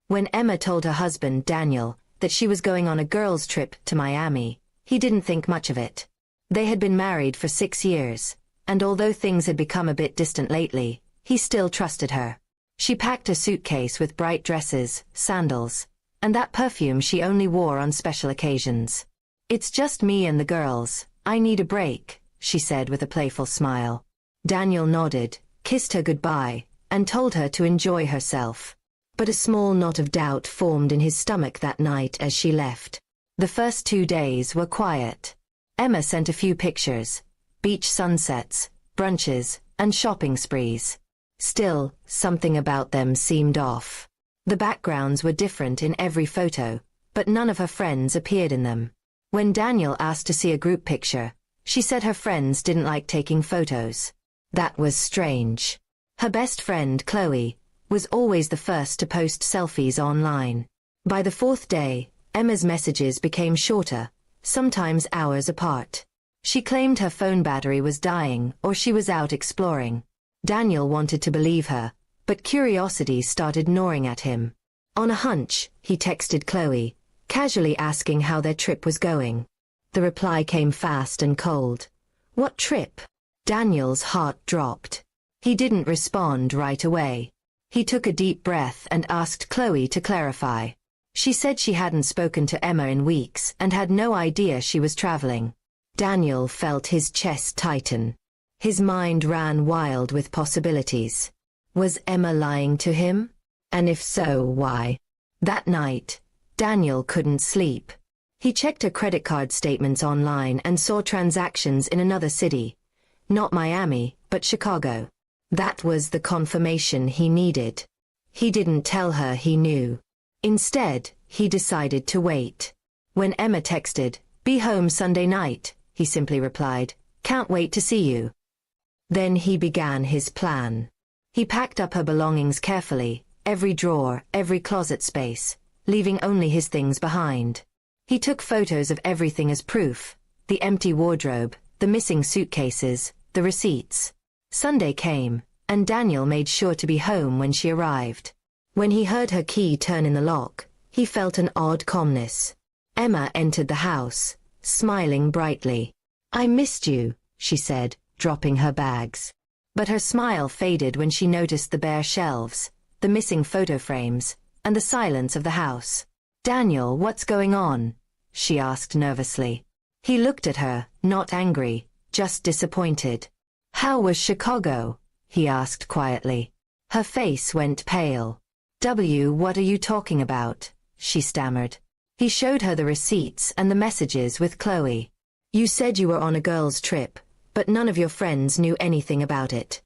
When Emma told her husband, Daniel, that she was going on a girls' trip to Miami, he didn't think much of it. They had been married for 6 years, and although things had become a bit distant lately, he still trusted her. She packed a suitcase with bright dresses, sandals, and that perfume she only wore on special occasions. "It's just me and the girls, I need a break," she said with a playful smile. Daniel nodded, kissed her goodbye, and told her to enjoy herself. But a small knot of doubt formed in his stomach that night as she left. The first 2 days were quiet. Emma sent a few pictures: beach sunsets, brunches, and shopping sprees. Still, something about them seemed off. The backgrounds were different in every photo, but none of her friends appeared in them. When Daniel asked to see a group picture, she said her friends didn't like taking photos. That was strange. Her best friend, Chloe, was always the first to post selfies online. By the 4th day, Emma's messages became shorter, sometimes hours apart. She claimed her phone battery was dying or she was out exploring. Daniel wanted to believe her, but curiosity started gnawing at him. On a hunch, he texted Chloe, casually asking how their trip was going. The reply came fast and cold. "What trip?" Daniel's heart dropped. He didn't respond right away. He took a deep breath and asked Chloe to clarify. She said she hadn't spoken to Emma in weeks and had no idea she was traveling. Daniel felt his chest tighten. His mind ran wild with possibilities. Was Emma lying to him? And if so, why? That night, Daniel couldn't sleep. He checked her credit card statements online and saw transactions in another city. Not Miami, but Chicago. That was the confirmation he needed. He didn't tell her he knew. Instead, he decided to wait. When Emma texted, "Be home Sunday night," he simply replied, "Can't wait to see you." Then he began his plan. He packed up her belongings carefully, every drawer, every closet space, leaving only his things behind. He took photos of everything as proof: the empty wardrobe, the missing suitcases, the receipts. Sunday came, and Daniel made sure to be home when she arrived. When he heard her key turn in the lock, he felt an odd calmness. Emma entered the house, smiling brightly. "I missed you," she said, dropping her bags. But her smile faded when she noticed the bare shelves, the missing photo frames, and the silence of the house. "Daniel, what's going on?" she asked nervously. He looked at her, not angry, just disappointed. "How was Chicago?" he asked quietly. Her face went pale. What are you talking about?" she stammered. He showed her the receipts and the messages with Chloe. "You said you were on a girls' trip, but none of your friends knew anything about it."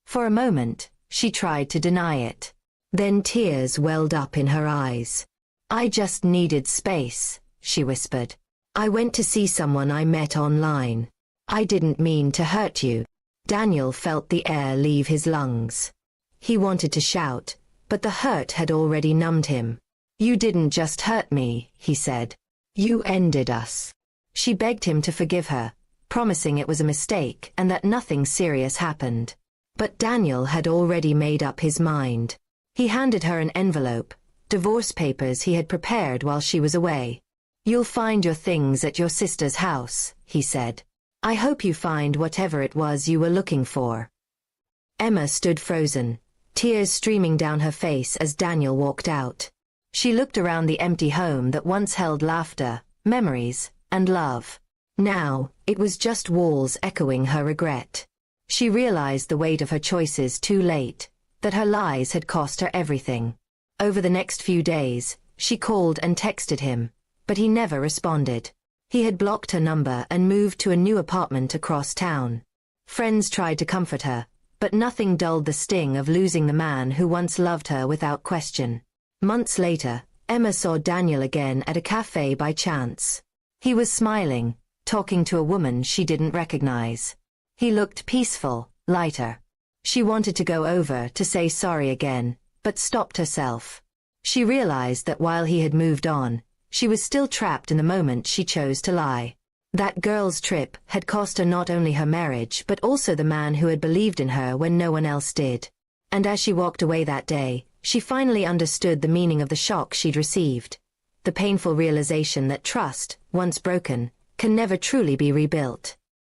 For a moment, she tried to deny it. Then tears welled up in her eyes. "I just needed space," she whispered. "I went to see someone I met online. I didn't mean to hurt you." Daniel felt the air leave his lungs. He wanted to shout, but the hurt had already numbed him. "You didn't just hurt me," he said. "You ended us." She begged him to forgive her, promising it was a mistake and that nothing serious happened. But Daniel had already made up his mind. He handed her an envelope, divorce papers he had prepared while she was away. "You'll find your things at your sister's house," he said. "I hope you find whatever it was you were looking for." Emma stood frozen, tears streaming down her face as Daniel walked out. She looked around the empty home that once held laughter, memories, and love. Now, it was just walls echoing her regret. She realized the weight of her choices too late, that her lies had cost her everything. Over the next few days, she called and texted him, but he never responded. He had blocked her number and moved to a new apartment across town. Friends tried to comfort her, but nothing dulled the sting of losing the man who once loved her without question. Months later, Emma saw Daniel again at a cafe by chance. He was smiling, talking to a woman she didn't recognize. He looked peaceful, lighter. She wanted to go over to say sorry again, but stopped herself. She realized that while he had moved on, she was still trapped in the moment she chose to lie. That girl's trip had cost her not only her marriage but also the man who had believed in her when no one else did. And as she walked away that day, she finally understood the meaning of the shock she'd received. The painful realization that trust, once broken, can never truly be rebuilt.